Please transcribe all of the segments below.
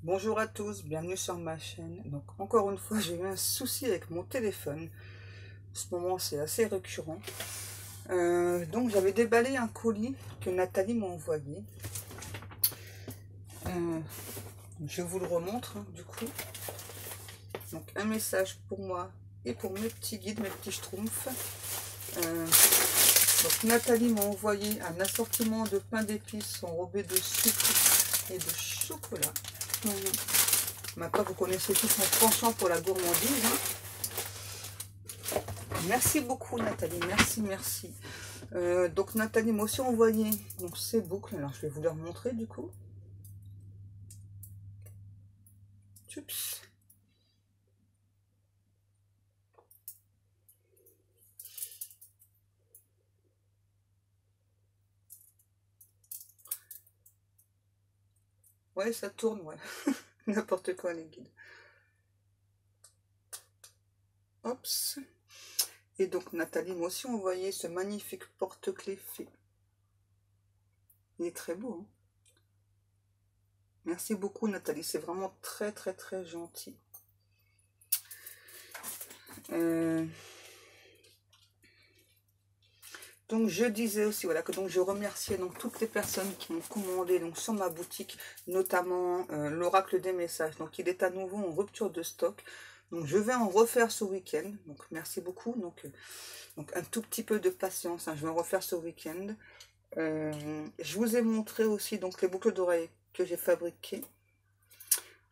Bonjour à tous, bienvenue sur ma chaîne. Donc encore une fois, j'ai eu un souci avec mon téléphone. En ce moment, c'est assez récurrent. Donc j'avais déballé un colis que Nathalie m'a envoyé. Je vous le remontre du coup. Donc un message pour moi et pour mes petits guides, mes petits schtroumpfs. Donc Nathalie m'a envoyé un assortiment de pain d'épices enrobé de sucre et de chocolat. Maintenant, vous connaissez tous mon penchant pour la gourmandise. Merci beaucoup, Nathalie. Merci, merci. Donc, Nathalie m'a aussi envoyé donc, ces boucles. Alors, je vais vous les remontrer, du coup. Oups. Ouais, ça tourne, ouais. N'importe quoi, les guides. Oups. Et donc, Nathalie m'a aussi envoyé ce magnifique porte-clés fait. Il est très beau, hein. Merci beaucoup, Nathalie. C'est vraiment très, très, très gentil. Donc je disais aussi voilà que donc je remerciais donc toutes les personnes qui ont commandé donc sur ma boutique, notamment l'oracle des messages. Donc il est à nouveau en rupture de stock. Donc je vais en refaire ce week-end. Donc merci beaucoup. Donc un tout petit peu de patience, hein, je vais en refaire ce week-end. Je vous ai montré aussi donc les boucles d'oreilles que j'ai fabriquées.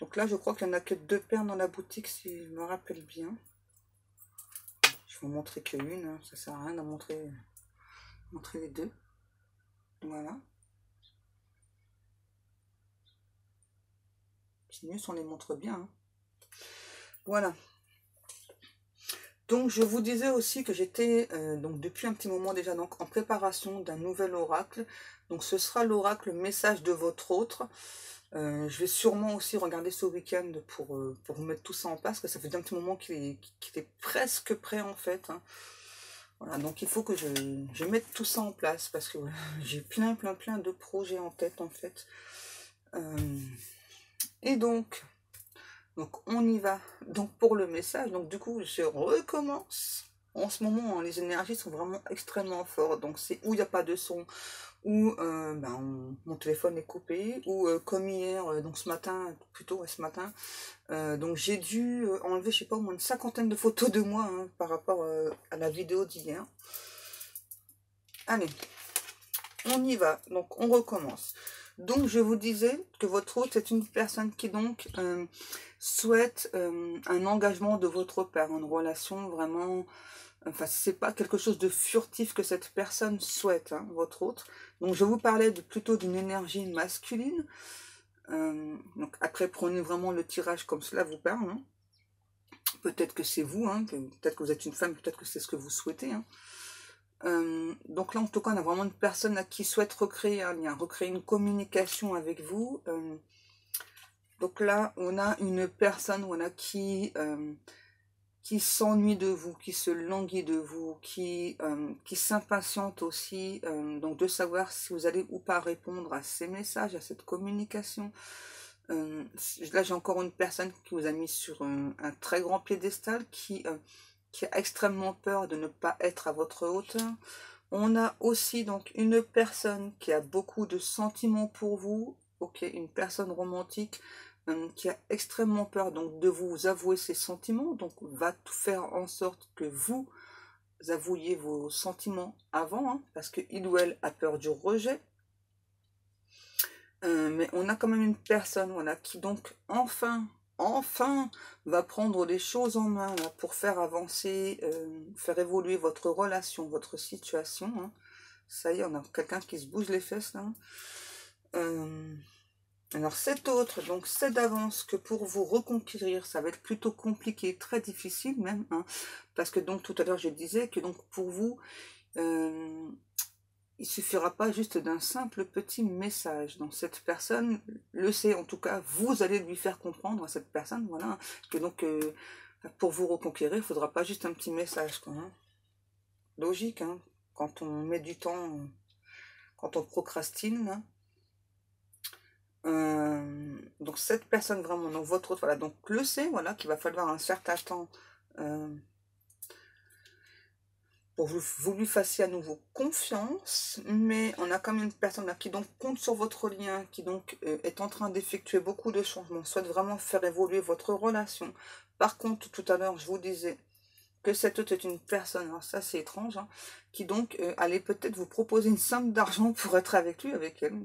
Donc là je crois qu'il n'y en a que 2 paires dans la boutique si je me rappelle bien. Je vais vous montrer qu'une, hein, ça sert à rien de montrer les deux. Voilà. C'est mieux si on les montre bien. Hein. Voilà. Donc je vous disais aussi que j'étais donc depuis un petit moment déjà donc en préparation d'un nouvel oracle. Donc ce sera l'oracle message de votre autre. Je vais sûrement aussi regarder ce week-end pour vous mettre tout ça en place, parce que ça fait un petit moment qu'il est presque prêt en fait. Hein. Voilà, donc il faut que je mette tout ça en place, parce que voilà, j'ai plein de projets en tête en fait. Et donc on y va. Donc pour le message, donc du coup je recommence. En ce moment, hein, les énergies sont vraiment extrêmement fortes. Donc c'est où il n'y a pas de son, ou mon téléphone est coupé, ou comme hier, donc ce matin, plutôt ouais, ce matin, donc j'ai dû enlever, je sais pas, au moins une 50aine de photos de moi hein, par rapport à la vidéo d'hier. Allez, on y va. Donc on recommence. Donc je vous disais que votre hôte est une personne qui donc souhaite un engagement de votre part, une relation vraiment, enfin c'est pas quelque chose de furtif que cette personne souhaite, hein, votre hôte. Donc je vous parlais plutôt d'une énergie masculine. Donc après prenez vraiment le tirage comme cela vous parle. Hein. Peut-être que c'est vous, hein, peut-être que vous êtes une femme, peut-être que c'est ce que vous souhaitez. Hein. Donc là, en tout cas, on a vraiment une personne qui souhaite recréer un lien, recréer une communication avec vous. Donc là, on a une personne voilà, qui s'ennuie de vous, qui se languit de vous, qui s'impatiente aussi donc de savoir si vous allez ou pas répondre à ces messages, à cette communication. Là, j'ai encore une personne qui vous a mis sur un très grand piédestal, qui a extrêmement peur de ne pas être à votre hauteur. On a aussi donc une personne qui a beaucoup de sentiments pour vous, ok, une personne romantique qui a extrêmement peur donc de vous avouer ses sentiments, donc va tout faire en sorte que vous avouiez vos sentiments avant, hein, parce qu'il ou elle a peur du rejet. Mais on a quand même une personne voilà, qui donc enfin va prendre les choses en main là, pour faire avancer, faire évoluer votre relation, votre situation. Hein. Ça y est, on a quelqu'un qui se bouge les fesses là. Alors cet autre, donc c'est d'avance que pour vous reconquérir, ça va être plutôt compliqué, très difficile même, hein, parce que donc tout à l'heure je disais que donc pour vous, il suffira pas juste d'un simple petit message. Donc cette personne le sait, en tout cas, vous allez lui faire comprendre à cette personne, voilà, que donc pour vous reconquérir, il faudra pas juste un petit message, quoi. Hein. Logique, hein, quand on met du temps, quand on procrastine. Hein. Donc donc cette personne vraiment, donc votre autre, voilà, donc le sait, voilà, qu'il va falloir un certain temps pour vous lui fassiez à nouveau confiance, mais on a quand même une personne là qui donc compte sur votre lien, qui donc est en train d'effectuer beaucoup de changements, souhaite vraiment faire évoluer votre relation. Par contre, tout à l'heure, je vous disais que cette autre est une personne, alors ça c'est étrange, hein, qui donc allait peut-être vous proposer une somme d'argent pour être avec lui, avec elle.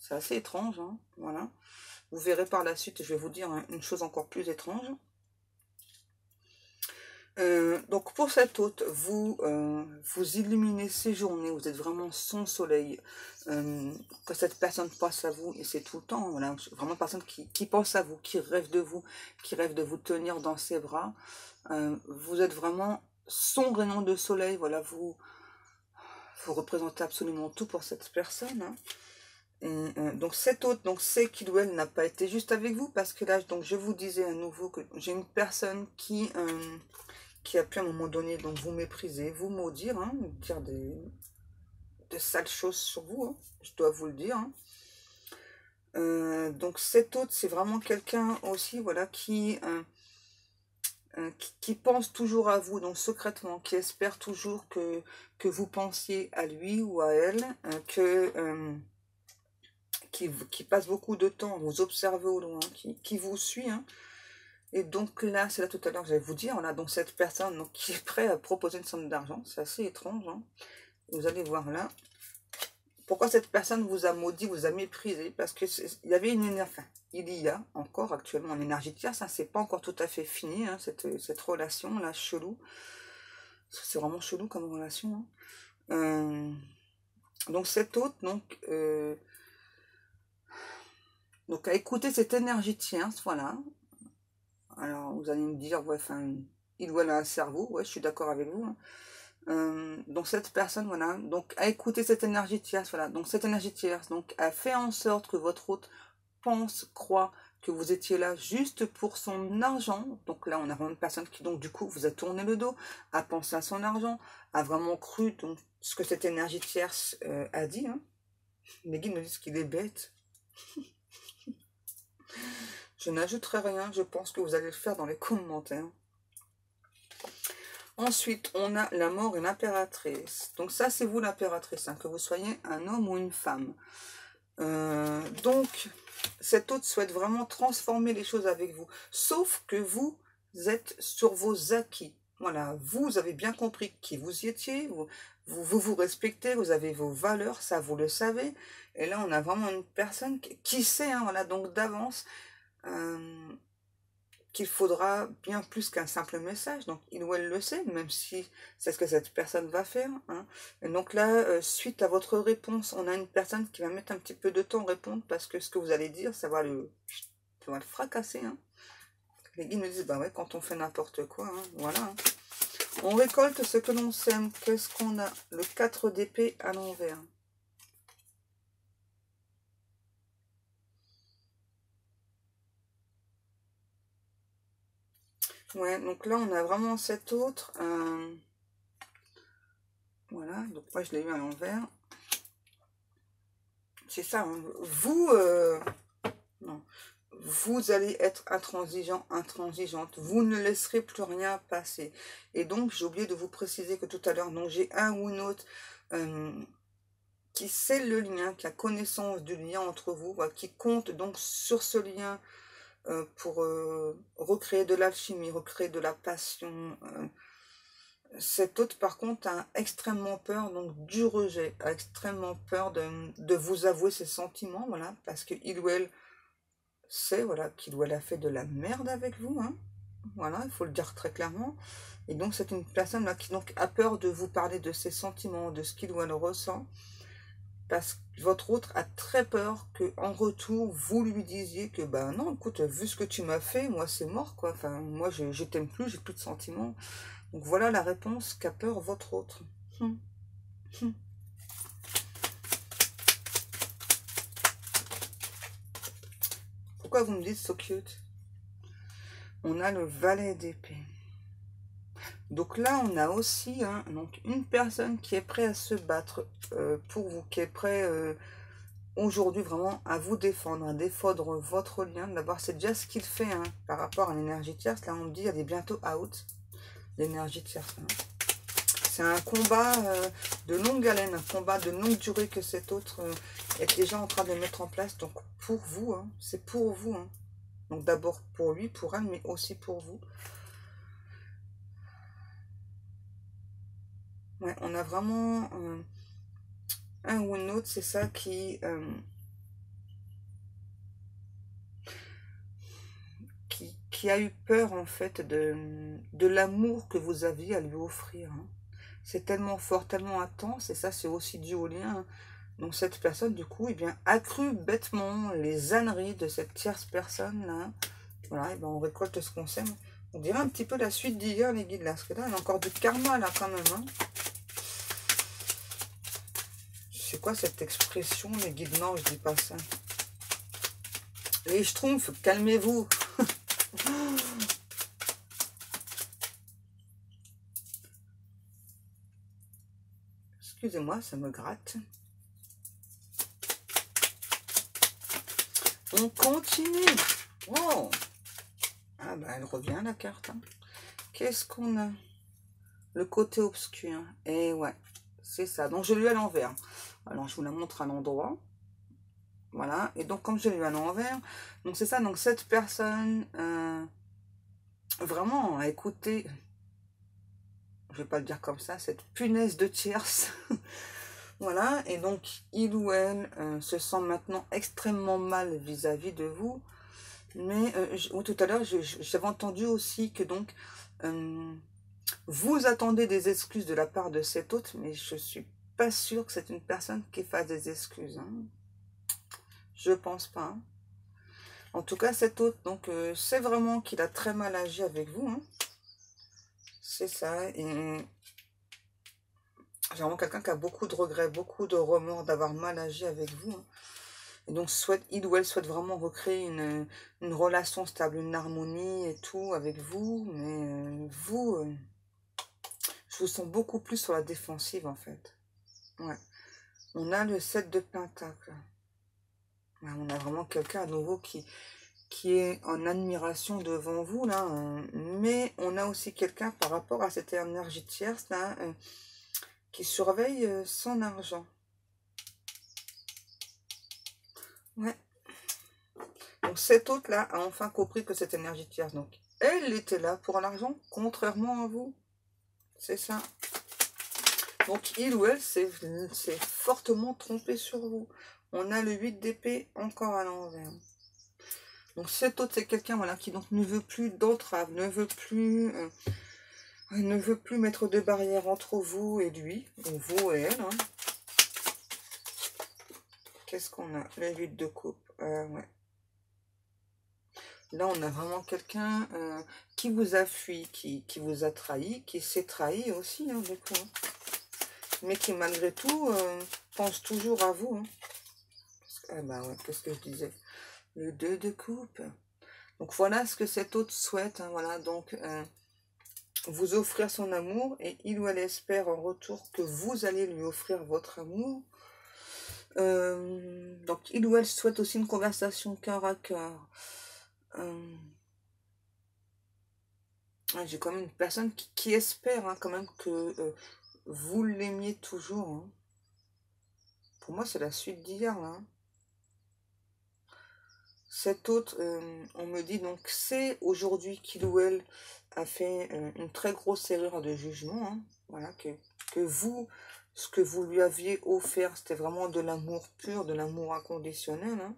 C'est assez étrange, hein, voilà. Vous verrez par la suite, je vais vous dire une chose encore plus étrange. Donc pour cette hôte, vous illuminez ses journées, vous êtes vraiment son soleil, que cette personne passe à vous, et c'est tout le temps, voilà, vraiment une personne qui pense à vous, qui rêve de vous, qui rêve de vous tenir dans ses bras. Vous êtes vraiment son rayon de soleil, voilà, vous représentez absolument tout pour cette personne, hein. Donc cet autre, donc c'est qu'il ou elle n'a pas été juste avec vous, parce que là, donc je vous disais à nouveau que j'ai une personne qui a pu à un moment donné donc vous mépriser, vous maudire, hein, dire de sales choses sur vous, hein, je dois vous le dire, hein. Donc cet autre, c'est vraiment quelqu'un aussi, voilà, qui pense toujours à vous, donc secrètement, qui espère toujours que vous pensiez à lui ou à elle, qui passe beaucoup de temps à vous observer au loin, qui vous suit, hein. Et donc là, c'est là tout à l'heure que j'allais vous dire, on a donc cette personne donc, qui est prête à proposer une somme d'argent, c'est assez étrange, hein. Vous allez voir là, pourquoi cette personne vous a maudit, vous a méprisé, parce que il y avait une énergie, enfin, il y a encore actuellement une énergie tierce, ça c'est pas encore tout à fait fini, hein, cette relation là, chelou, c'est vraiment chelou comme relation, hein. Donc cet autre, donc à écouter cette énergie tierce, voilà. Alors, vous allez me dire, ouais, enfin, il ou elle a un cerveau, ouais, je suis d'accord avec vous, hein. Donc, cette personne, voilà, donc, a écouté cette énergie tierce, voilà, donc, cette énergie tierce, donc, a fait en sorte que votre hôte pense, croit que vous étiez là juste pour son argent. Donc, là, on a vraiment une personne qui, donc, du coup, vous a tourné le dos, a pensé à son argent, a vraiment cru, donc, ce que cette énergie tierce a dit, hein. Les guides me disent qu'il est bête. Je n'ajouterai rien, je pense que vous allez le faire dans les commentaires. Ensuite, on a la mort et l'impératrice. Donc ça, c'est vous l'impératrice, hein, que vous soyez un homme ou une femme. Donc, cet autre souhaite vraiment transformer les choses avec vous. Sauf que vous êtes sur vos acquis. Voilà, vous avez bien compris qui vous y étiez, vous respectez, vous avez vos valeurs, ça vous le savez. Et là, on a vraiment une personne qui sait, hein, voilà, donc d'avance, qu'il faudra bien plus qu'un simple message, donc il ou elle le sait, même si c'est ce que cette personne va faire, hein. Et donc là, suite à votre réponse, on a une personne qui va mettre un petit peu de temps à répondre, parce que ce que vous allez dire, ça va le fracasser, hein. Les guides me disent, bah ouais, quand on fait n'importe quoi, hein, voilà, hein. On récolte ce que l'on sème. Qu'est-ce qu'on a? Le 4 d'épée à l'envers. Ouais, donc là, on a vraiment cet autre. Voilà, donc moi, je l'ai eu à l'envers. C'est ça, hein. Non, vous allez être intransigeant, intransigeante. Vous ne laisserez plus rien passer. Et donc, j'ai oublié de vous préciser que tout à l'heure, non, j'ai un ou une autre qui sait le lien, qui a connaissance du lien entre vous, voilà, qui compte donc sur ce lien pour recréer de l'alchimie, recréer de la passion. Cet autre, par contre, a extrêmement peur donc du rejet, a extrêmement peur de vous avouer ses sentiments, voilà, parce qu'il ou elle sait, voilà, qu'il ou elle a fait de la merde avec vous, hein, voilà, il faut le dire très clairement. Et donc, c'est une personne là qui donc a peur de vous parler de ses sentiments, de ce qu'il ou elle ressent, parce que votre autre a très peur que en retour, vous lui disiez que, bah non, écoute, vu ce que tu m'as fait, moi c'est mort, quoi, enfin, moi je t'aime plus, j'ai plus de sentiments. Donc voilà la réponse qu'a peur votre autre. Pourquoi vous me dites so cute? On a le valet d'épée. Donc là, on a aussi donc une personne qui est prête à se battre pour vous, qui est prête aujourd'hui vraiment à vous défendre, à défendre votre lien. D'abord, c'est déjà ce qu'il fait hein, par rapport à l'énergie tierce. Là, on me dit il y a des bientôt out, l'énergie tierce. Hein. C'est un combat de longue haleine, un combat de longue durée que cet autre est déjà en train de mettre en place. Donc, pour vous, hein, c'est pour vous. Hein. Donc, d'abord pour lui, pour elle, mais aussi pour vous. Ouais, on a vraiment un ou une autre, c'est ça qui a eu peur en fait de l'amour que vous aviez à lui offrir. Hein. C'est tellement fort, tellement intense, et ça c'est aussi dû au lien. Hein. Donc cette personne du coup, eh bien, a cru bêtement les âneries de cette tierce personne là. Voilà, et ben on récolte ce qu'on sème. On dirait un petit peu la suite d'hier les guides là, parce que là il y a encore du karma là quand même. Hein. C'est quoi cette expression les guides? Non, je dis pas ça. Les schtroumpfs, calmez-vous. Excusez-moi, ça me gratte. On continue. Oh. Ah bah elle revient la carte. Hein. Qu'est-ce qu'on a? Le côté obscur. Et ouais, c'est ça. Donc je l'ai eu à l'envers. Alors je vous la montre à l'endroit. Voilà. Et donc comme je l'ai eu à l'envers, donc c'est ça. Donc cette personne vraiment a écouté, je vais pas le dire comme ça, cette punaise de tierce. Voilà. Et donc il ou elle se sent maintenant extrêmement mal vis-à-vis de vous. Mais tout à l'heure, j'avais entendu aussi que donc vous attendez des excuses de la part de cet autre, mais je suis pas sûre que c'est une personne qui fasse des excuses. Hein. Je pense pas. Hein. En tout cas, cet autre, donc c'est vraiment qu'il a très mal agi avec vous. Hein. C'est ça. Et j'ai vraiment quelqu'un qui a beaucoup de regrets, beaucoup de remords d'avoir mal agi avec vous. Hein. Et donc, il ou elle souhaite vraiment recréer une relation stable, une harmonie et tout avec vous. Mais vous, je vous sens beaucoup plus sur la défensive, en fait. Ouais. On a le 7 de Pentacle. Ouais, on a vraiment quelqu'un à nouveau qui est en admiration devant vous, là. Mais on a aussi quelqu'un par rapport à cette énergie tierce, là, qui surveille son argent. Ouais. Donc cet autre-là a enfin compris que cette énergie tierce, donc, elle était là pour l'argent, contrairement à vous. C'est ça. Donc il ou elle s'est fortement trompé sur vous. On a le 8 d'épée encore à l'envers. Donc cet autre, c'est quelqu'un voilà, qui donc ne veut plus d'entrave, ne veut plus mettre de barrière entre vous et lui, ou vous et elle. Hein. Qu'est-ce qu'on a? Le 8 de coupe. Ouais. Là, on a vraiment quelqu'un qui vous a fui, qui vous a trahi, qui s'est trahi aussi, hein, du coup. Hein. Mais qui, malgré tout, pense toujours à vous. Hein. Ah bah ouais, qu'est-ce que je disais? Le 2 de coupe. Donc voilà ce que cet autre souhaite. Hein, voilà, donc vous offrir son amour et il ou elle espère en retour que vous allez lui offrir votre amour. Donc il ou elle souhaite aussi une conversation cœur à cœur. J'ai quand même une personne qui espère hein, quand même que vous l'aimiez toujours. Hein. Pour moi, c'est la suite d'hier. Hein. Cet autre, on me dit donc, c'est aujourd'hui qu'il ou elle a fait une très grosse erreur de jugement. Hein. Voilà, que vous, ce que vous lui aviez offert, c'était vraiment de l'amour pur, de l'amour inconditionnel. Hein.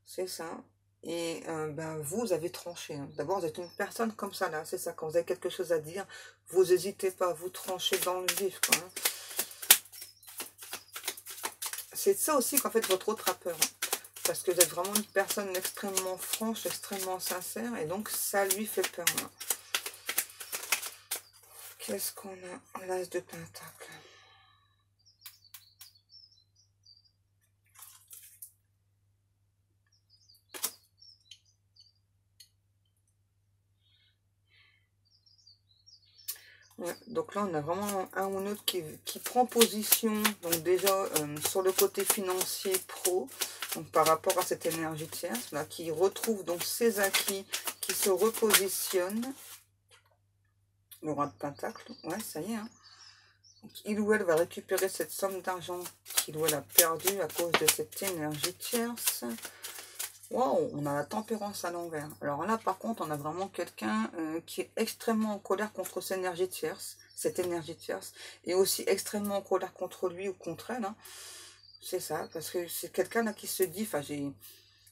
C'est ça. Et ben, vous avez tranché. Hein. D'abord, vous êtes une personne comme ça, là. C'est ça. Quand vous avez quelque chose à dire, vous n'hésitez pas à vous trancher dans le vif. Quoi, hein. C'est ça aussi qu'en fait, votre autre a peur. Hein. Parce que vous êtes vraiment une personne extrêmement franche, extrêmement sincère. Et donc, ça lui fait peur. Hein. Qu'est-ce qu'on a? L'As de Pentacle. Ouais, donc là, on a vraiment un ou l'autre qui prend position, donc déjà sur le côté financier pro, donc par rapport à cette énergie tierce, là, qui retrouve donc ses acquis, qui se repositionne. Le roi de Pentacle, ouais, ça y est. Hein. Donc, il ou elle va récupérer cette somme d'argent qu'il ou elle a perdue à cause de cette énergie tierce. Wow, on a la tempérance à l'envers. Alors là, par contre, on a vraiment quelqu'un qui est extrêmement en colère contre cette énergie tierce, et aussi extrêmement en colère contre lui ou contre elle. Hein. C'est ça, parce que c'est quelqu'un là qui se dit, enfin,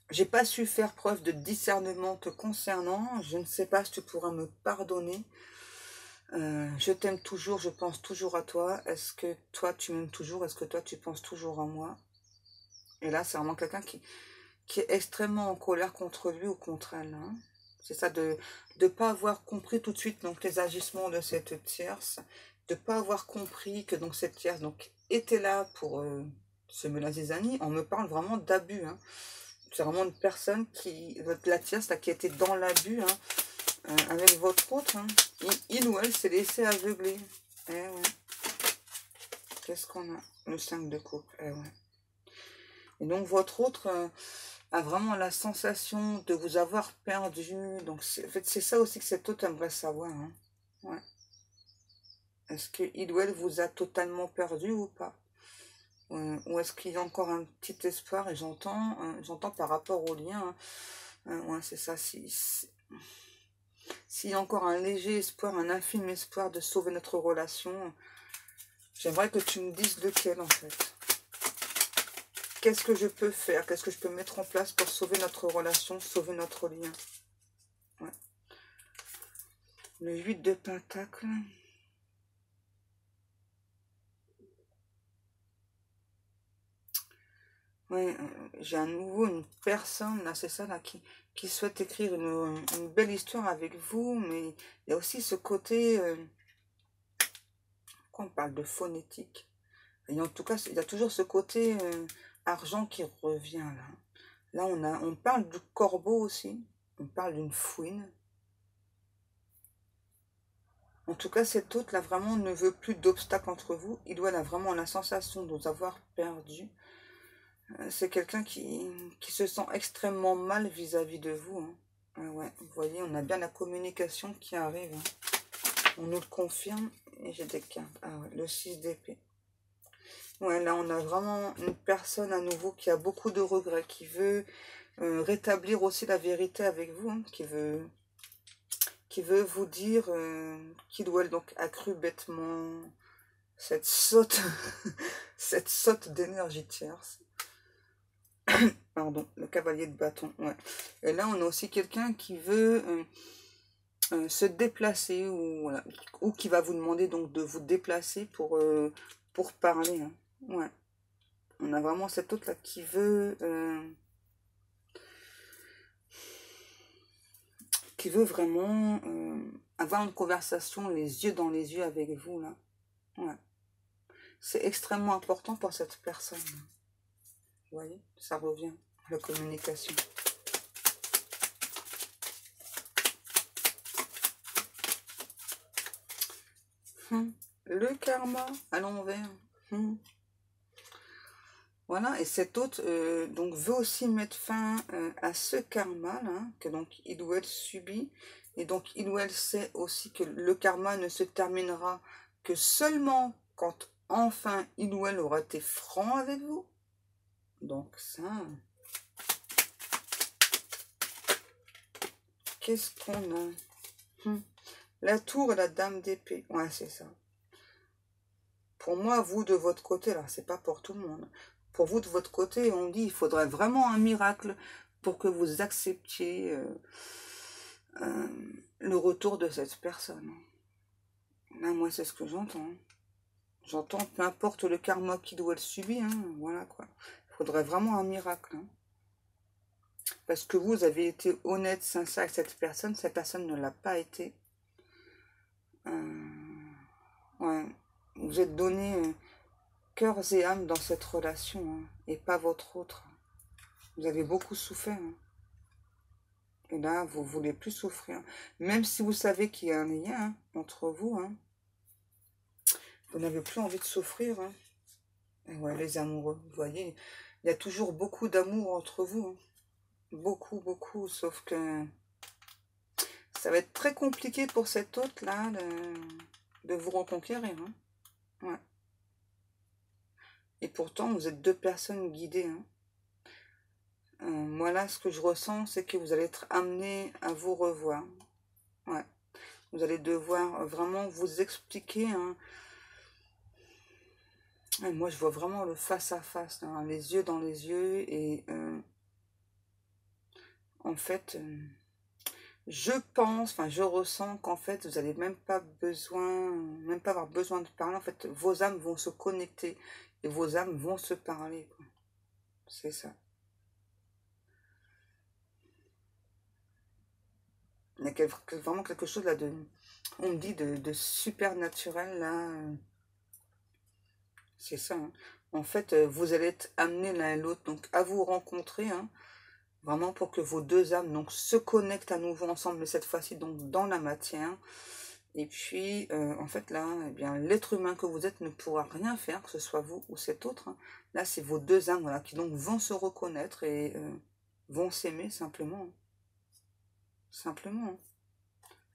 j'ai pas su faire preuve de discernement te concernant, je ne sais pas si tu pourras me pardonner. Je t'aime toujours, je pense toujours à toi. Est-ce que toi tu m'aimes toujours? Est-ce que toi tu penses toujours à moi? Et là, c'est vraiment quelqu'un qui est extrêmement en colère contre lui ou contre elle. Hein. C'est ça, de ne pas avoir compris tout de suite donc, les agissements de cette tierce, de ne pas avoir compris que donc, cette tierce donc, était là pour semer la zizanie. On me parle vraiment d'abus. Hein. C'est vraiment une personne la tierce là, qui était dans l'abus hein, avec votre autre. Hein. Il ou elle s'est laissé aveugler. Eh ouais. Qu'est-ce qu'on a? Le 5 de coupe. Eh ouais. Et donc votre autre a vraiment la sensation de vous avoir perdu. Donc en fait c'est ça aussi que cet autre aimerait savoir. Hein. Ouais. Est-ce qu'il ou elle vous a totalement perdu ou pas? Ou est-ce qu'il y a encore un petit espoir? Et j'entends par rapport au lien. Hein. Ouais, c'est ça. S'il y a encore un léger espoir, un infime espoir de sauver notre relation, j'aimerais que tu me dises lequel en fait. Qu'est-ce que je peux faire? Qu'est-ce que je peux mettre en place pour sauver notre relation, sauver notre lien? Ouais. Le 8 de Pentacle. Oui, j'ai à nouveau une personne, là, c'est ça, là, qui souhaite écrire une belle histoire avec vous, mais il y a aussi ce côté, quand on parle de phonétique, et en tout cas, il y a toujours ce côté argent qui revient, là. Là, on parle du corbeau aussi, on parle d'une fouine. En tout cas, cet autre, là, vraiment, ne veut plus d'obstacles entre vous. Il doit, là, vraiment la sensation de vous avoir perdu. C'est quelqu'un qui se sent extrêmement mal vis-à-vis de vous. Hein. Ouais, vous voyez, on a bien la communication qui arrive. Hein. On nous le confirme. Et j'ai des cartes. Ah ouais, le 6 d'épée. Ouais, là, on a vraiment une personne à nouveau qui a beaucoup de regrets, qui veut rétablir aussi la vérité avec vous, hein, qui veut vous dire qu'il ou elle donc a cru bêtement cette saute, cette saute d'énergie tierce. Pardon, le cavalier de bâton, ouais. Et là, on a aussi quelqu'un qui veut se déplacer ou, voilà, ou qui va vous demander donc de vous déplacer pour parler. Hein. Ouais. On a vraiment cet autre là qui veut vraiment avoir une conversation les yeux dans les yeux avec vous là. Ouais. C'est extrêmement important pour cette personne. Vous voyez, ça revient, la communication. Le karma à l'envers. Voilà, et cet autre donc veut aussi mettre fin à ce karma là, que donc il ou elle subit, et donc il ou elle sait aussi que le karma ne se terminera que seulement quand enfin il ou elle aura été franc avec vous. Donc ça, qu'est-ce qu'on a? La tour et la dame d'épée, ouais c'est ça. Pour moi, vous de votre côté, là, c'est pas pour tout le monde. Pour vous de votre côté, on dit il faudrait vraiment un miracle pour que vous acceptiez le retour de cette personne. Là, moi, c'est ce que j'entends. J'entends, peu importe le karma qu'il doit le subir, hein, voilà quoi. Il faudrait vraiment un miracle. Hein. Parce que vous avez été honnête, sincère avec cette personne ne l'a pas été. Ouais. Vous êtes donné cœurs et âme dans cette relation, hein, et pas votre autre. Vous avez beaucoup souffert. Hein. Et là, vous ne voulez plus souffrir. Même si vous savez qu'il y a un lien hein, entre vous. Hein. Vous n'avez plus envie de souffrir. Hein. Et ouais, les amoureux, vous voyez, il y a toujours beaucoup d'amour entre vous. Hein. Beaucoup, beaucoup, sauf que ça va être très compliqué pour cet autre-là de vous reconquérir. Hein. Ouais. Et pourtant, vous êtes deux personnes guidées. Hein. Moi, là, ce que je ressens, c'est que vous allez être amené à vous revoir. Ouais. Vous allez devoir vraiment vous expliquer. Hein. Et moi, je vois vraiment le face-à-face, hein, les yeux dans les yeux. Et en fait, je pense, enfin, je ressens qu'en fait, vous n'allez même pas avoir besoin de parler. En fait, vos âmes vont se connecter et vos âmes vont se parler. C'est ça. Il y a vraiment quelque chose là on me dit de super naturel là. C'est ça. Hein. En fait, vous allez être amenés l'un et l'autre donc à vous rencontrer, hein, vraiment pour que vos deux âmes donc se connectent à nouveau ensemble, mais cette fois-ci donc dans la matière. Et puis, en fait là, eh bien, l'être humain que vous êtes ne pourra rien faire, que ce soit vous ou cet autre. Hein. Là, c'est vos deux âmes voilà, qui donc vont se reconnaître et vont s'aimer simplement. Hein. Simplement. Hein.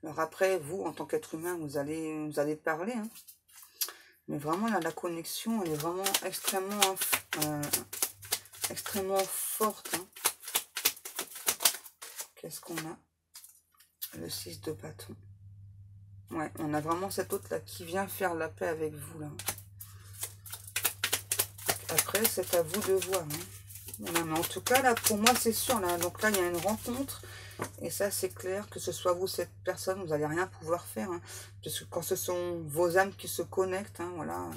Alors après, vous, en tant qu'être humain, vous allez parler. Hein. Mais vraiment, là, la connexion, elle est vraiment extrêmement forte. Hein. Qu'est-ce qu'on a? Le 6 de bâton. Ouais, on a vraiment cet autre-là qui vient faire la paix avec vous, là. Après, c'est à vous de voir. Hein. Voilà, mais en tout cas, là, pour moi, c'est sûr. Là, donc là, il y a une rencontre. Et ça, c'est clair, que ce soit vous, cette personne, vous n'allez rien pouvoir faire. Hein, parce que quand ce sont vos âmes qui se connectent, hein, voilà,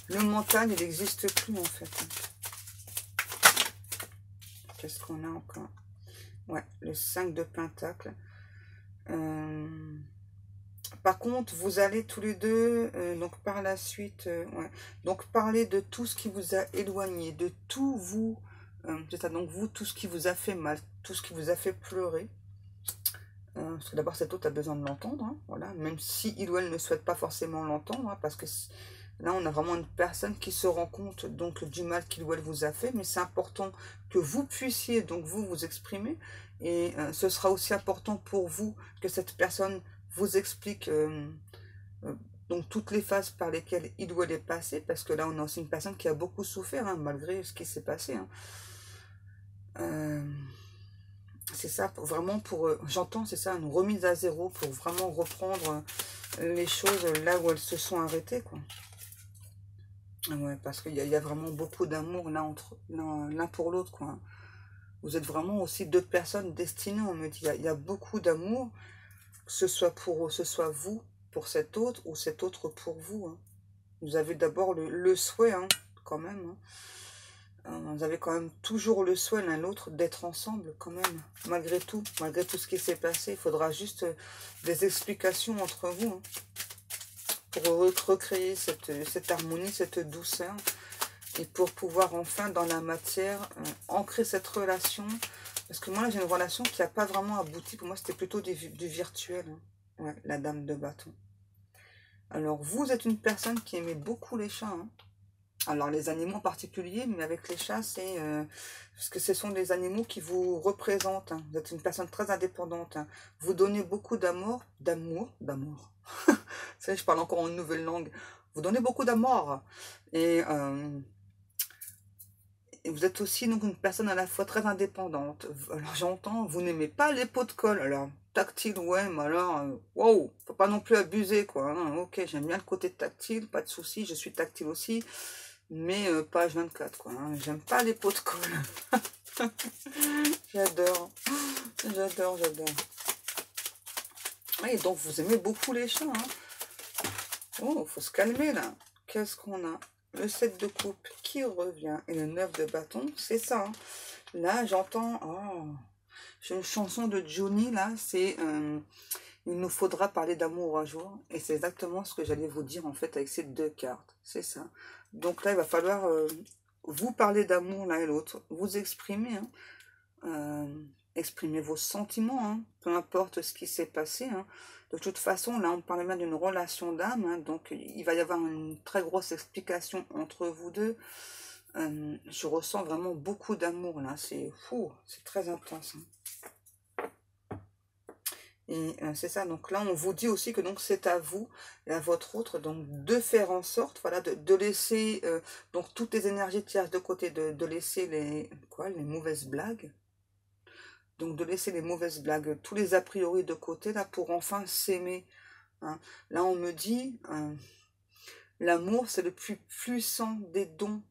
le mental, il n'existe plus, en fait. Qu'est-ce qu'on a encore? Ouais, le 5 de Pentacle. Par contre, vous allez tous les deux, donc par la suite, ouais, donc parler de tout ce qui vous a éloigné, de tout vous, c'est ça, donc vous, tout ce qui vous a fait mal, tout ce qui vous a fait pleurer. Parce que d'abord, cet autre a besoin de l'entendre, hein, voilà, même si il ou elle ne souhaite pas forcément l'entendre, hein, parce que là, on a vraiment une personne qui se rend compte donc du mal qu'il ou elle vous a fait, mais c'est important que vous puissiez donc vous exprimer, et ce sera aussi important pour vous que cette personne vous explique donc toutes les phases par lesquelles il ou elle est passé, parce que là, on a aussi une personne qui a beaucoup souffert, hein, malgré ce qui s'est passé, hein. C'est ça, vraiment pour, j'entends, c'est ça, une remise à zéro pour vraiment reprendre les choses là où elles se sont arrêtées, quoi. Ouais, parce qu'il y a vraiment beaucoup d'amour là entre l'un pour l'autre, quoi. Vous êtes vraiment aussi deux personnes destinées, on me dit, il y a beaucoup d'amour, que ce soit vous pour cet autre ou cet autre pour vous. Hein. Vous avez d'abord le souhait, hein, quand même. Hein. Vous avez quand même toujours le souhait l'un l'autre d'être ensemble quand même, malgré tout ce qui s'est passé. Il faudra juste des explications entre vous hein, pour recréer cette harmonie, cette douceur et pour pouvoir enfin dans la matière ancrer cette relation. Parce que moi là j'ai une relation qui n'a pas vraiment abouti, pour moi c'était plutôt du virtuel. Hein. Ouais, la dame de bâton. Alors vous êtes une personne qui aimait beaucoup les chats, hein. Alors, les animaux en particulier, mais avec les chats, c'est... parce que ce sont des animaux qui vous représentent. Hein. Vous êtes une personne très indépendante. Hein. Vous donnez beaucoup d'amour. D'amour. Ça, je parle encore en une nouvelle langue. Vous donnez beaucoup d'amour. Et vous êtes aussi donc une personne à la fois très indépendante. Alors, j'entends, vous n'aimez pas les pots de colle. Alors, tactile, ouais, mais alors... wow, faut pas non plus abuser, quoi. Hein. Ok, j'aime bien le côté tactile, pas de souci. Je suis tactile aussi. Mais page 24 quoi, hein. J'aime pas les pots de colle. J'adore. J'adore. Et donc vous aimez beaucoup les chats. Hein. Oh, faut se calmer là. Qu'est-ce qu'on a? Le 7 de coupe qui revient. Et le 9 de bâton, c'est ça. Hein. Là, j'entends... Oh, j'ai une chanson de Johnny là, c'est... il nous faudra parler d'amour un jour. Et c'est exactement ce que j'allais vous dire en fait avec ces deux cartes. C'est ça. Donc là, il va falloir vous parler d'amour l'un et l'autre. Vous exprimer. Hein. exprimez vos sentiments, hein, peu importe ce qui s'est passé. Hein. De toute façon, là, on parle bien d'une relation d'âme, hein, donc il va y avoir une très grosse explication entre vous deux. Je ressens vraiment beaucoup d'amour, là, c'est fou, c'est très intense. Hein. Et c'est ça, donc là on vous dit aussi que donc c'est à vous et à votre autre donc de faire en sorte, voilà, de laisser donc toutes les énergies tierces de côté, de laisser les mauvaises blagues, donc de laisser les mauvaises blagues, tous les a priori de côté là pour enfin s'aimer. Hein. Là on me dit, l'amour c'est le plus puissant des dons,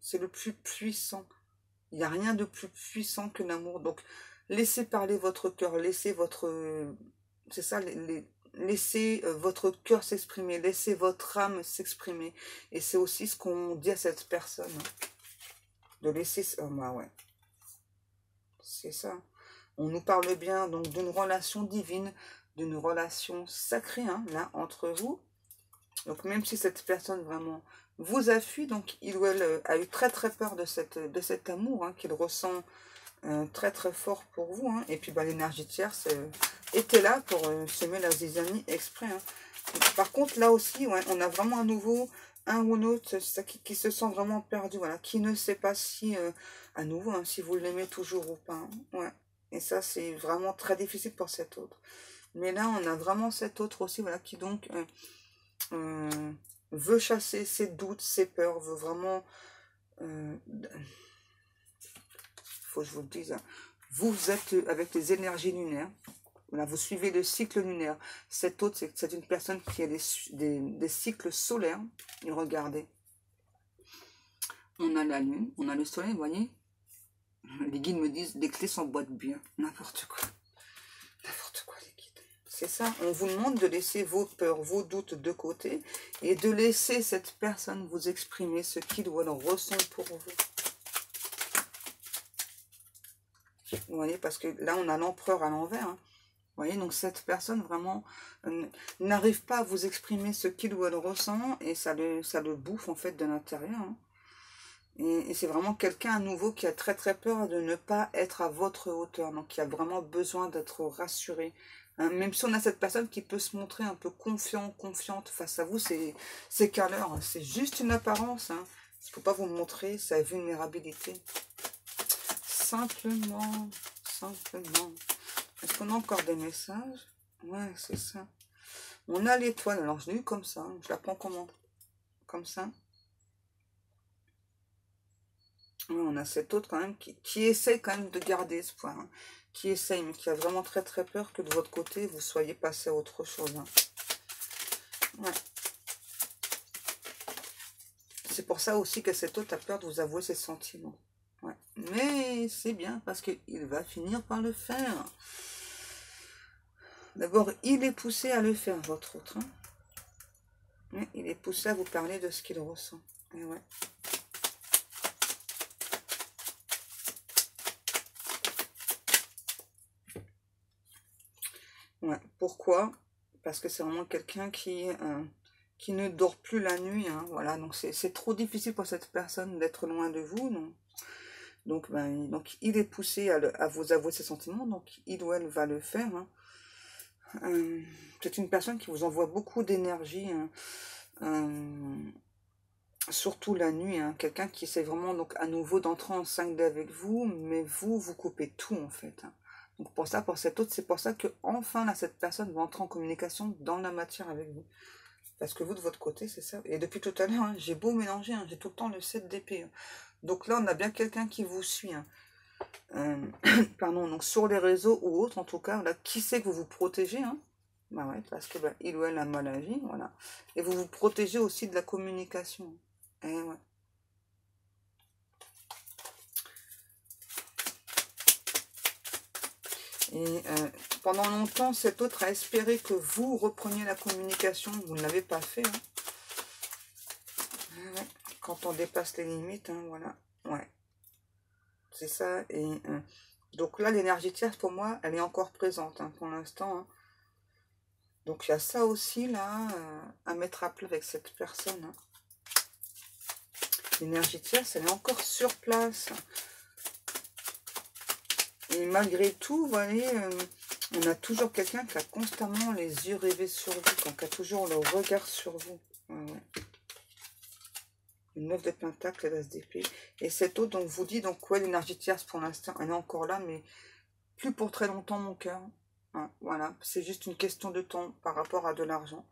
c'est le plus puissant. Il n'y a rien de plus puissant que l'amour. Donc, laissez parler votre cœur, laissez votre... c'est ça, laissez votre cœur s'exprimer, laissez votre âme s'exprimer. Et c'est aussi ce qu'on dit à cette personne. De laisser... Oh, bah ouais. C'est ça. On nous parle bien donc d'une relation divine, d'une relation sacrée, hein, là, entre vous. Donc, même si cette personne vraiment vous a fui, donc il ou elle a eu très très peur de cet amour hein, qu'il ressent très très fort pour vous. Hein. Et puis bah, l'énergie tierce était là pour semer la zizanie exprès. Hein. Donc, par contre, là aussi, ouais, on a vraiment à nouveau un ou l'autre qui se sent vraiment perdu, voilà, qui ne sait pas si, à nouveau, hein, si vous l'aimez toujours ou pas. Hein. Ouais. Et ça, c'est vraiment très difficile pour cet autre. Mais là, on a vraiment cet autre aussi, voilà, qui donc... veut chasser ses doutes, ses peurs, veut vraiment... faut que je vous le dise, hein, vous êtes avec les énergies lunaires, voilà, vous suivez le cycle lunaire. Cet autre, c'est une personne qui a des cycles solaires. Et regardez, on a la lune, on a le soleil, vous voyez. Les guides me disent, les clés s'emboîtent bien, n'importe quoi. N'importe quoi, les guides. C'est ça, on vous demande de laisser vos peurs, vos doutes de côté et de laisser cette personne vous exprimer ce qu'il ou elle ressent pour vous. Vous voyez, parce que là, on a l'empereur à l'envers. Hein. Vous voyez, donc cette personne vraiment n'arrive pas à vous exprimer ce qu'il ou elle ressent et ça le bouffe en fait de l'intérieur. Hein. Et c'est vraiment quelqu'un à nouveau qui a très très peur de ne pas être à votre hauteur, donc qui a vraiment besoin d'être rassuré. Hein, même si on a cette personne qui peut se montrer un peu confiante face à vous, c'est qu'à l'heure, hein, c'est juste une apparence. Hein. Il ne faut pas vous montrer sa vulnérabilité. Simplement. Est-ce qu'on a encore des messages? Ouais, c'est ça. On a l'étoile, alors je l'ai eu comme ça, hein. Je la prends comment? Comme ça. Ouais, on a cet autre quand même qui essaie quand même de garder espoir. Hein. Qui essaye, mais qui a vraiment très très peur que de votre côté, vous soyez passé à autre chose. Hein. Ouais. C'est pour ça aussi que cet autre a peur de vous avouer ses sentiments. Ouais. Mais c'est bien parce qu'il va finir par le faire. D'abord, il est poussé à le faire, votre autre. Hein. Mais il est poussé à vous parler de ce qu'il ressent. Et ouais. Ouais. Pourquoi? Parce que c'est vraiment quelqu'un qui ne dort plus la nuit. Hein. Voilà, donc c'est trop difficile pour cette personne d'être loin de vous. Donc, il est poussé à vous avouer ses sentiments. Donc, il ou elle va le faire. Hein. C'est une personne qui vous envoie beaucoup d'énergie. Hein. Surtout la nuit, hein, quelqu'un qui essaie vraiment donc à nouveau d'entrer en 5D avec vous, mais vous coupez tout en fait. Hein. Donc pour ça, pour cet autre, c'est pour ça que enfin là, cette personne va entrer en communication dans la matière avec vous. Parce que vous, de votre côté, c'est ça. Et depuis tout à l'heure, hein, j'ai beau mélanger, hein, j'ai tout le temps le 7 d'épée. Hein. Donc là, on a bien quelqu'un qui vous suit. Hein. Pardon, donc sur les réseaux ou autres, en tout cas, là, qui sait que vous vous protégez, hein. Bah ouais, parce que il ou elle a mal agi, voilà. Et vous vous protégez aussi de la communication. Et ouais. Et pendant longtemps, cet autre a espéré que vous repreniez la communication. Vous ne l'avez pas fait. Hein. Ouais. Quand on dépasse les limites, hein, voilà. Ouais. C'est ça. Et donc là, l'énergie tierce, pour moi, elle est encore présente hein, pour l'instant. Hein. Donc il y a ça aussi là à mettre à plat avec cette personne. Hein. L'énergie tierce, elle est encore sur place. Et malgré tout, vous voyez, on a toujours quelqu'un qui a constamment les yeux rivés sur vous, qui a toujours le regard sur vous. Ouais. Une 9 de pentacle, l'as d'épée. Et cette autre, donc, vous dit, donc, ouais, l'énergie tierce, pour l'instant, elle est encore là, mais plus pour très longtemps, mon cœur. Ouais, voilà, c'est juste une question de temps par rapport à de l'argent.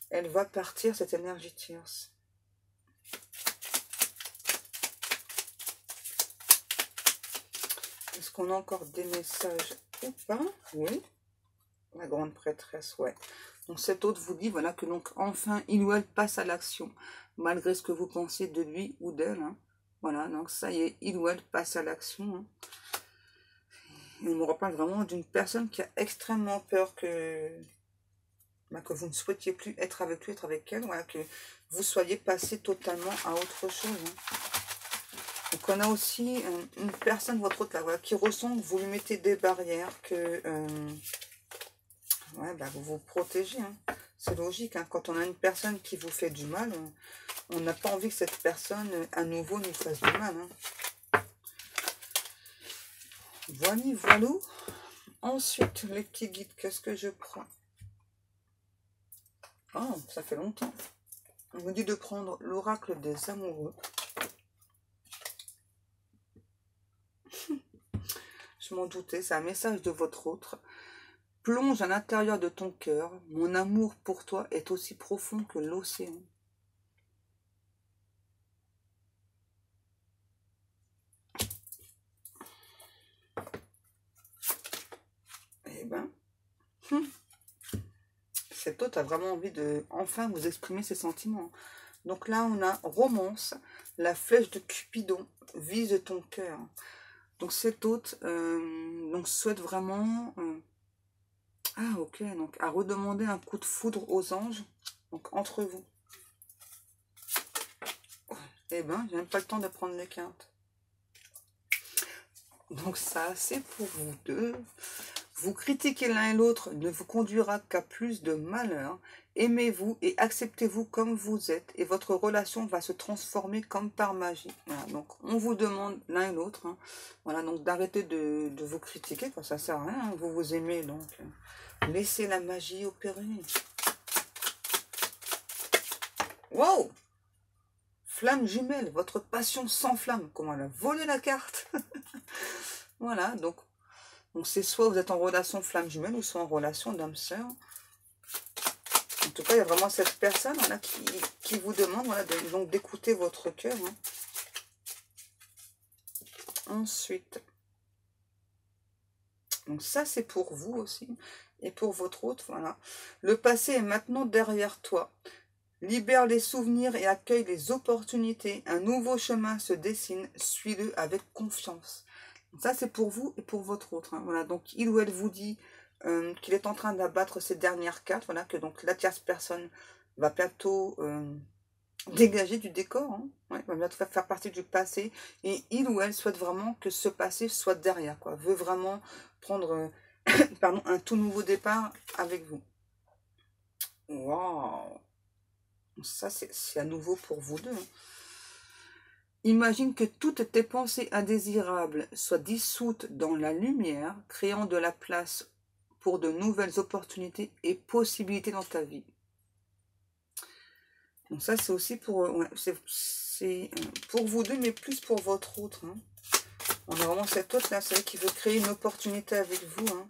Elle va partir, cette énergie tierce. Est-ce qu'on a encore des messages ou pas? Oui. La grande prêtresse, ouais. Donc cet autre vous dit, voilà, que donc enfin, il ou elle passe à l'action, malgré ce que vous pensez de lui ou d'elle. Hein. Voilà, donc ça y est, il ou elle passe à l'action. Hein. Et on me reparle vraiment d'une personne qui a extrêmement peur que vous ne souhaitiez plus être avec lui, être avec elle, voilà, que vous soyez passé totalement à autre chose. Hein. Donc on a aussi une personne, votre autre là, voilà, qui ressent que vous lui mettez des barrières, que ouais, bah, vous vous protégez. Hein. C'est logique, hein. Quand on a une personne qui vous fait du mal, on n'a pas envie que cette personne, à nouveau, nous fasse du mal. Hein. Voilà, voilà. Ensuite, les petits guides, qu'est-ce que je prends? Oh, ça fait longtemps. On vous dit de prendre l'oracle des amoureux. Je m'en doutais, c'est un message de votre autre. Plonge à l'intérieur de ton cœur. Mon amour pour toi est aussi profond que l'océan. Eh ben, cet autre a vraiment envie de enfin vous exprimer ses sentiments. Donc là, on a romance, la flèche de Cupidon vise ton cœur. Donc cet autre donc souhaite vraiment ah ok, donc à redemander un coup de foudre aux anges, donc entre vous. Eh ben, j'ai même pas le temps de prendre les cartes. Donc ça, c'est pour vous deux. Vous critiquer l'un et l'autre ne vous conduira qu'à plus de malheur. Aimez-vous et acceptez-vous comme vous êtes et votre relation va se transformer comme par magie. Voilà, donc on vous demande l'un et l'autre, hein, voilà, donc d'arrêter de vous critiquer, quand ça sert à rien, hein, vous vous aimez, donc laissez la magie opérer. Wow! Flamme jumelle, votre passion s'enflamme. Comment elle a volé la carte? Voilà, donc c'est soit vous êtes en relation flamme jumelle ou soit en relation d'âme-sœur. En tout cas, il y a vraiment cette personne voilà, qui vous demande voilà, donc d'écouter votre cœur. Hein. Ensuite, donc ça c'est pour vous aussi et pour votre autre. Voilà. Le passé est maintenant derrière toi. Libère les souvenirs et accueille les opportunités. Un nouveau chemin se dessine. Suis-le avec confiance. Donc ça c'est pour vous et pour votre autre. Hein. Voilà. Donc il ou elle vous dit qu'il est en train d'abattre ces dernières cartes. Voilà, que donc la tierce personne va bientôt dégager du décor, hein. Ouais, va bientôt faire partie du passé. Et il ou elle souhaite vraiment que ce passé soit derrière, quoi. Veut vraiment prendre pardon, un tout nouveau départ avec vous. Waouh! Ça, c'est à nouveau pour vous deux. Hein. Imagine que toutes tes pensées indésirables soient dissoutes dans la lumière, créant de la place pour de nouvelles opportunités et possibilités dans ta vie. Donc ça, c'est aussi pour, ouais, c'est pour vous deux, mais plus pour votre autre. Hein. On a vraiment cette autre là, celle qui veut créer une opportunité avec vous. Hein.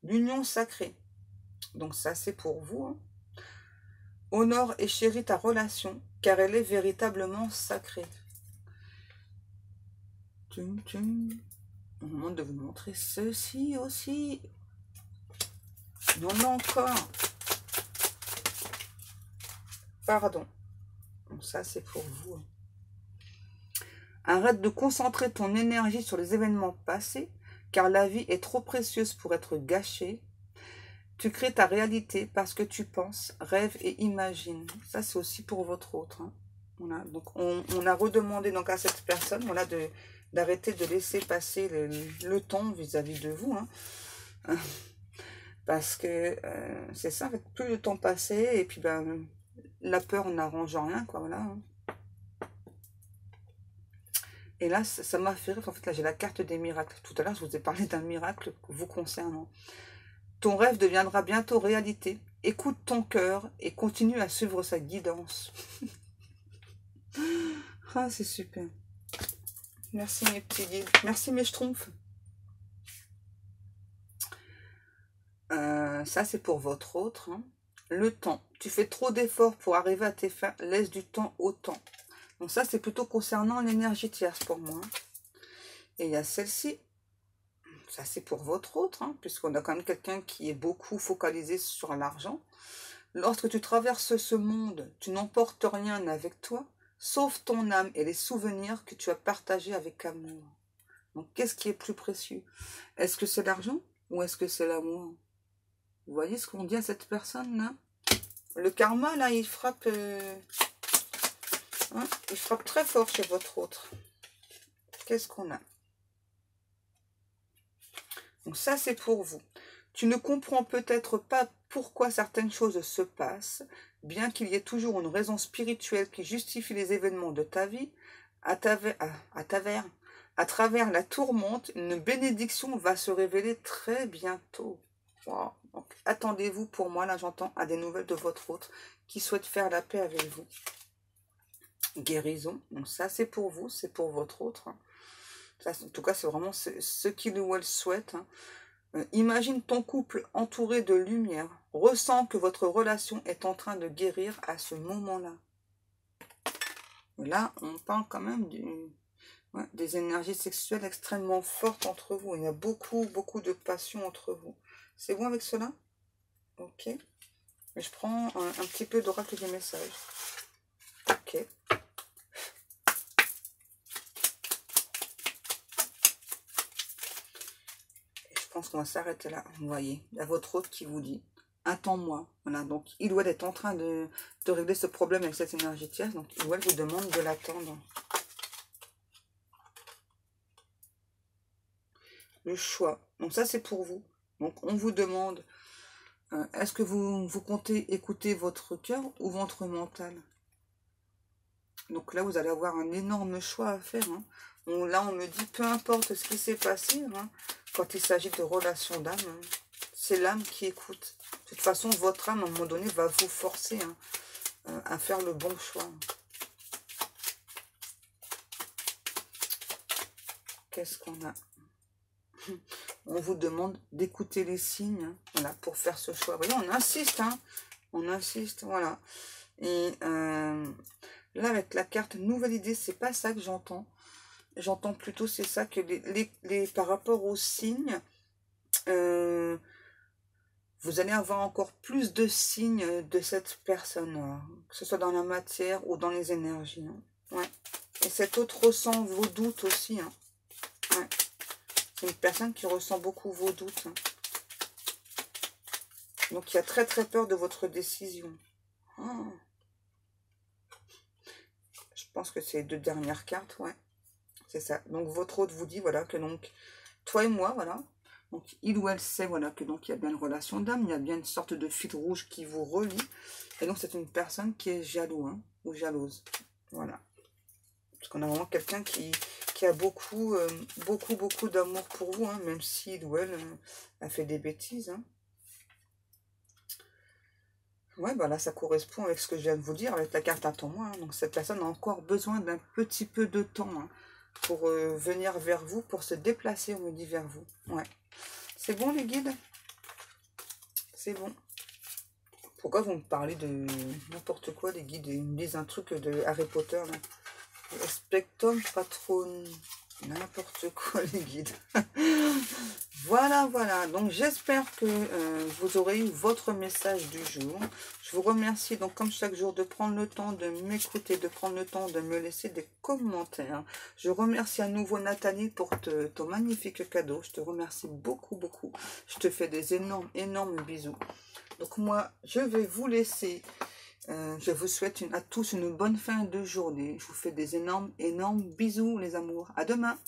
L'union sacrée. Donc ça, c'est pour vous. Hein. Honore et chéris ta relation, car elle est véritablement sacrée. On demande de vous montrer ceci aussi. Non, non, encore. Pardon. Donc ça, c'est pour vous. Hein. Arrête de concentrer ton énergie sur les événements passés, car la vie est trop précieuse pour être gâchée. Tu crées ta réalité parce que tu penses, rêves et imagines. Ça, c'est aussi pour votre autre. Hein. Voilà. Donc, on a redemandé donc, à cette personne voilà, d'arrêter de laisser passer le temps vis-à-vis de vous. Hein. Parce que c'est ça, en fait, plus le temps passait, et puis ben, la peur n'arrange rien. Quoi, voilà, hein. Et là, ça m'a fait rire. En fait, là, j'ai la carte des miracles. Tout à l'heure, je vous ai parlé d'un miracle vous concernant. Ton rêve deviendra bientôt réalité. Écoute ton cœur et continue à suivre sa guidance. Ah, c'est super. Merci mes petits guides. Merci mes schtroumpfs. Ça, c'est pour votre autre. Hein. Le temps. Tu fais trop d'efforts pour arriver à tes fins. Laisse du temps au temps. Donc ça, c'est plutôt concernant l'énergie tierce pour moi. Et il y a celle-ci. Ça, c'est pour votre autre, hein, puisqu'on a quand même quelqu'un qui est beaucoup focalisé sur l'argent. Lorsque tu traverses ce monde, tu n'emportes rien avec toi, sauf ton âme et les souvenirs que tu as partagés avec amour. Donc, qu'est-ce qui est plus précieux? Est-ce que c'est l'argent ou est-ce que c'est l'amour? Vous voyez ce qu'on dit à cette personne-là? Le karma, là, il frappe très fort chez votre autre. Qu'est-ce qu'on a? Donc ça, c'est pour vous. Tu ne comprends peut-être pas pourquoi certaines choses se passent, bien qu'il y ait toujours une raison spirituelle qui justifie les événements de ta vie. À travers la tourmente, une bénédiction va se révéler très bientôt. Wow. Donc, attendez-vous pour moi, là j'entends, à des nouvelles de votre autre qui souhaite faire la paix avec vous. Guérison, donc ça c'est pour vous, c'est pour votre autre. Ça, en tout cas, c'est vraiment ce qu'il ou elle souhaite. Hein. Imagine ton couple entouré de lumière. Ressens que votre relation est en train de guérir à ce moment-là. Là, on parle quand même des énergies sexuelles extrêmement fortes entre vous. Il y a beaucoup, beaucoup de passion entre vous. C'est bon avec cela? Ok. Je prends un petit peu d'oracle des messages. Ok. Je pense qu'on va s'arrêter là. Vous voyez, il y a votre autre qui vous dit attends-moi. Voilà, donc il ou elle est en train de régler ce problème avec cette énergie tierce. Donc il ou elle vous demande de l'attendre. Le choix. Donc ça c'est pour vous. Donc on vous demande est-ce que vous comptez écouter votre cœur ou votre mental? Donc là vous allez avoir un énorme choix à faire. Hein. Là on me dit peu importe ce qui s'est passé. Hein, quand il s'agit de relations d'âme, hein, c'est l'âme qui écoute. De toute façon, votre âme, à un moment donné, va vous forcer hein, à faire le bon choix. Qu'est-ce qu'on a? On vous demande d'écouter les signes hein, voilà, pour faire ce choix. Vous voyez, on insiste, hein, on insiste, voilà. Et là, avec la carte nouvelle idée, c'est pas ça que j'entends. J'entends plutôt, c'est ça, que par rapport aux signes, vous allez avoir encore plus de signes de cette personne, que ce soit dans la matière ou dans les énergies. Hein. Ouais. Et cet autre ressent vos doutes aussi. Hein. Ouais. C'est une personne qui ressent beaucoup vos doutes. Hein. Donc, il a très très peur de votre décision. Oh. Je pense que c'est les deux dernières cartes, ouais. C'est ça. Donc, votre autre vous dit, voilà, que donc, toi et moi, voilà. Donc, il ou elle sait, voilà, que donc, il y a bien une relation d'âme, il y a bien une sorte de fil rouge qui vous relie. Et donc, c'est une personne qui est jaloux, hein, ou jalouse. Voilà. Parce qu'on a vraiment quelqu'un qui a beaucoup d'amour pour vous, hein, même si il ou elle a fait des bêtises. Hein. Ouais, bah là, ça correspond avec ce que je viens de vous dire, avec la carte attends-moi. Hein. Donc, cette personne a encore besoin d'un petit peu de temps hein, pour venir vers vous, pour se déplacer, on me dit, vers vous. Ouais. C'est bon, les guides? C'est bon. Pourquoi vous me parlez de n'importe quoi, les guides? Ils me disent un truc de Harry Potter, là. Spectrum Patron. N'importe quoi, les guides. Voilà, voilà. Donc, j'espère que vous aurez eu votre message du jour. Je vous remercie, donc, comme chaque jour, de prendre le temps de m'écouter, de prendre le temps de me laisser des commentaires. Je remercie à nouveau Nathalie pour ton magnifique cadeau. Je te remercie beaucoup, beaucoup. Je te fais des énormes, énormes bisous. Donc, moi, je vais vous laisser. Je vous souhaite à tous une bonne fin de journée. Je vous fais des énormes, énormes bisous, les amours. À demain.